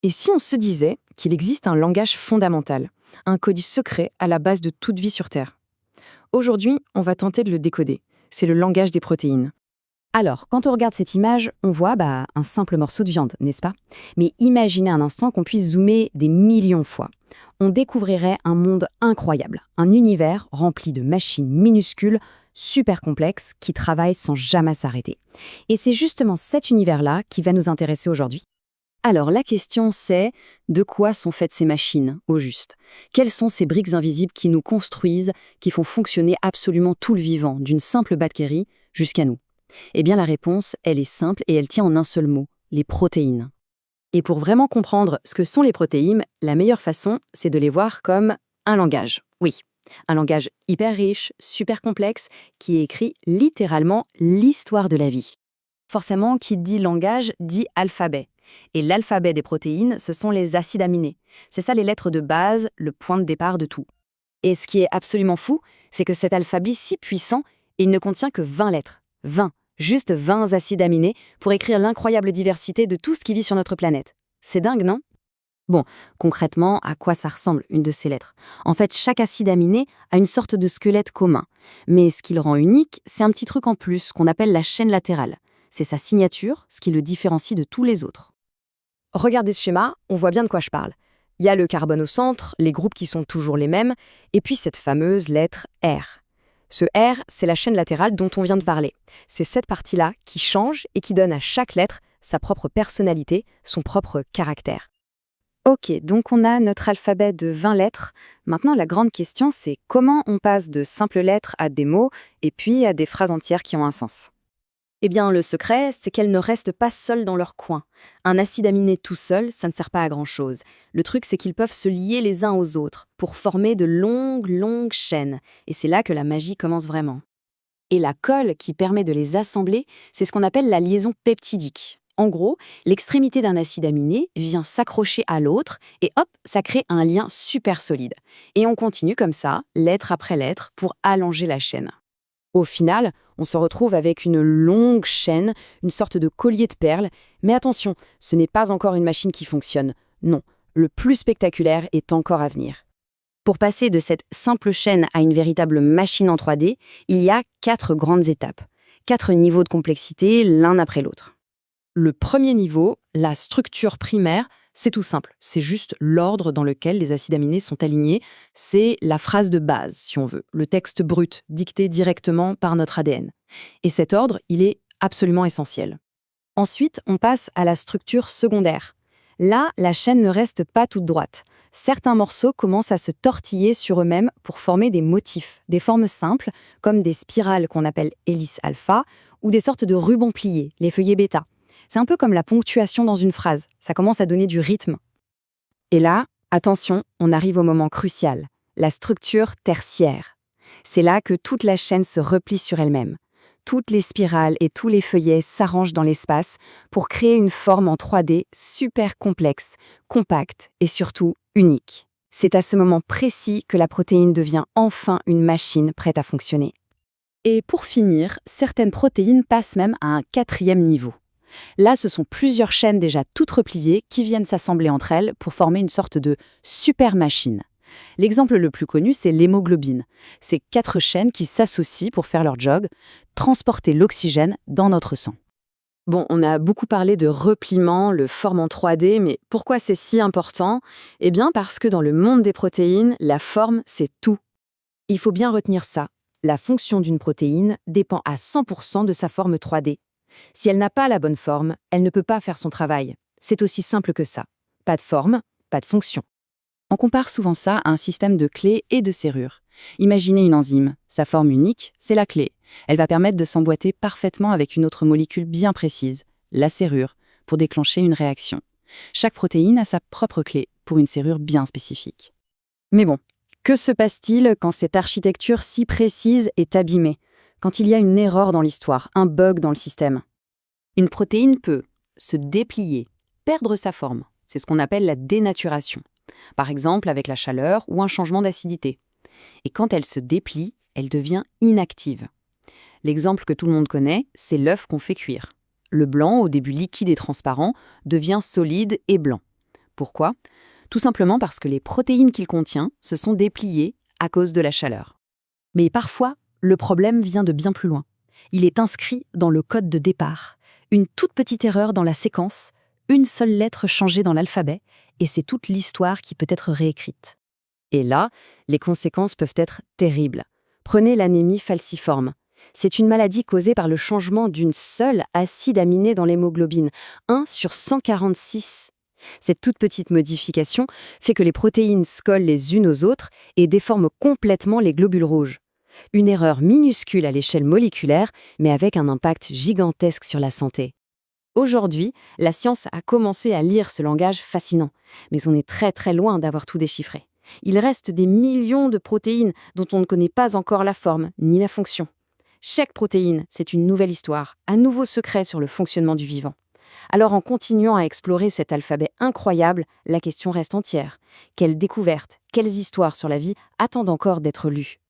Et si on se disait qu'il existe un langage fondamental, un code secret à la base de toute vie sur Terre? Aujourd'hui, on va tenter de le décoder. C'est le langage des protéines. Alors, quand on regarde cette image, on voit un simple morceau de viande, n'est-ce pas? Mais imaginez un instant qu'on puisse zoomer des millions de fois. On découvrirait un monde incroyable, un univers rempli de machines minuscules, super complexes, qui travaillent sans jamais s'arrêter. Et c'est justement cet univers-là qui va nous intéresser aujourd'hui. Alors la question c'est, de quoi sont faites ces machines, au juste? Quelles sont ces briques invisibles qui nous construisent, qui font fonctionner absolument tout le vivant, d'une simple bactérie jusqu'à nous? Eh bien la réponse, elle est simple et elle tient en un seul mot, les protéines. Et pour vraiment comprendre ce que sont les protéines, la meilleure façon, c'est de les voir comme un langage. Oui, un langage hyper riche, super complexe, qui écrit littéralement l'histoire de la vie. Forcément, qui dit langage dit alphabet. Et l'alphabet des protéines, ce sont les acides aminés. C'est ça les lettres de base, le point de départ de tout. Et ce qui est absolument fou, c'est que cet alphabet si puissant, il ne contient que 20 lettres. 20. Juste 20 acides aminés pour écrire l'incroyable diversité de tout ce qui vit sur notre planète. C'est dingue, non? Bon, concrètement, à quoi ça ressemble une de ces lettres? En fait, chaque acide aminé a une sorte de squelette commun. Mais ce qui le rend unique, c'est un petit truc en plus qu'on appelle la chaîne latérale. C'est sa signature, ce qui le différencie de tous les autres. Regardez ce schéma, on voit bien de quoi je parle. Il y a le carbone au centre, les groupes qui sont toujours les mêmes, et puis cette fameuse lettre R. Ce R, c'est la chaîne latérale dont on vient de parler. C'est cette partie-là qui change et qui donne à chaque lettre sa propre personnalité, son propre caractère. Ok, donc on a notre alphabet de 20 lettres. Maintenant, la grande question, c'est comment on passe de simples lettres à des mots et puis à des phrases entières qui ont un sens. Eh bien, le secret, c'est qu'elles ne restent pas seules dans leur coin. Un acide aminé tout seul, ça ne sert pas à grand-chose. Le truc, c'est qu'ils peuvent se lier les uns aux autres pour former de longues chaînes. Et c'est là que la magie commence vraiment. Et la colle qui permet de les assembler, c'est ce qu'on appelle la liaison peptidique. En gros, l'extrémité d'un acide aminé vient s'accrocher à l'autre et hop, ça crée un lien super solide. Et on continue comme ça, lettre après lettre, pour allonger la chaîne. Au final, on se retrouve avec une longue chaîne, une sorte de collier de perles. Mais attention, ce n'est pas encore une machine qui fonctionne. Non, le plus spectaculaire est encore à venir. Pour passer de cette simple chaîne à une véritable machine en 3D, il y a 4 grandes étapes. 4 niveaux de complexité, l'un après l'autre. Le premier niveau, la structure primaire, c'est tout simple. C'est juste l'ordre dans lequel les acides aminés sont alignés. C'est la phrase de base, si on veut, le texte brut, dicté directement par notre ADN. Et cet ordre, il est absolument essentiel. Ensuite, on passe à la structure secondaire. Là, la chaîne ne reste pas toute droite. Certains morceaux commencent à se tortiller sur eux-mêmes pour former des motifs, des formes simples, comme des spirales qu'on appelle hélices alpha, ou des sortes de rubans pliés, les feuillets bêta. C'est un peu comme la ponctuation dans une phrase, ça commence à donner du rythme. Et là, attention, on arrive au moment crucial, la structure tertiaire. C'est là que toute la chaîne se replie sur elle-même. Toutes les spirales et tous les feuillets s'arrangent dans l'espace pour créer une forme en 3D super complexe, compacte et surtout unique. C'est à ce moment précis que la protéine devient enfin une machine prête à fonctionner. Et pour finir, certaines protéines passent même à un 4e niveau. Là, ce sont plusieurs chaînes déjà toutes repliées qui viennent s'assembler entre elles pour former une sorte de super machine. L'exemple le plus connu, c'est l'hémoglobine. C'est 4 chaînes qui s'associent pour faire leur job, transporter l'oxygène dans notre sang. Bon, on a beaucoup parlé de repliement, le forme en 3D, mais pourquoi c'est si important? Eh bien parce que dans le monde des protéines, la forme, c'est tout. Il faut bien retenir ça. La fonction d'une protéine dépend à 100% de sa forme 3D. Si elle n'a pas la bonne forme, elle ne peut pas faire son travail. C'est aussi simple que ça. Pas de forme, pas de fonction. On compare souvent ça à un système de clés et de serrures. Imaginez une enzyme. Sa forme unique, c'est la clé. Elle va permettre de s'emboîter parfaitement avec une autre molécule bien précise, la serrure, pour déclencher une réaction. Chaque protéine a sa propre clé pour une serrure bien spécifique. Mais bon, que se passe-t-il quand cette architecture si précise est abîmée? Quand il y a une erreur dans l'histoire, un bug dans le système? Une protéine peut se déplier, perdre sa forme. C'est ce qu'on appelle la dénaturation. Par exemple avec la chaleur ou un changement d'acidité. Et quand elle se déplie, elle devient inactive. L'exemple que tout le monde connaît, c'est l'œuf qu'on fait cuire. Le blanc, au début liquide et transparent, devient solide et blanc. Pourquoi? Tout simplement parce que les protéines qu'il contient se sont dépliées à cause de la chaleur. Mais parfois, le problème vient de bien plus loin. Il est inscrit dans le code de départ. Une toute petite erreur dans la séquence, une seule lettre changée dans l'alphabet, et c'est toute l'histoire qui peut être réécrite. Et là, les conséquences peuvent être terribles. Prenez l'anémie falciforme. C'est une maladie causée par le changement d'une seule acide aminé dans l'hémoglobine, 1 sur 146. Cette toute petite modification fait que les protéines se collent les unes aux autres et déforment complètement les globules rouges. Une erreur minuscule à l'échelle moléculaire, mais avec un impact gigantesque sur la santé. Aujourd'hui, la science a commencé à lire ce langage fascinant, mais on est très loin d'avoir tout déchiffré. Il reste des millions de protéines dont on ne connaît pas encore la forme ni la fonction. Chaque protéine, c'est une nouvelle histoire, un nouveau secret sur le fonctionnement du vivant. Alors en continuant à explorer cet alphabet incroyable, la question reste entière. Quelles découvertes, quelles histoires sur la vie attendent encore d'être lues?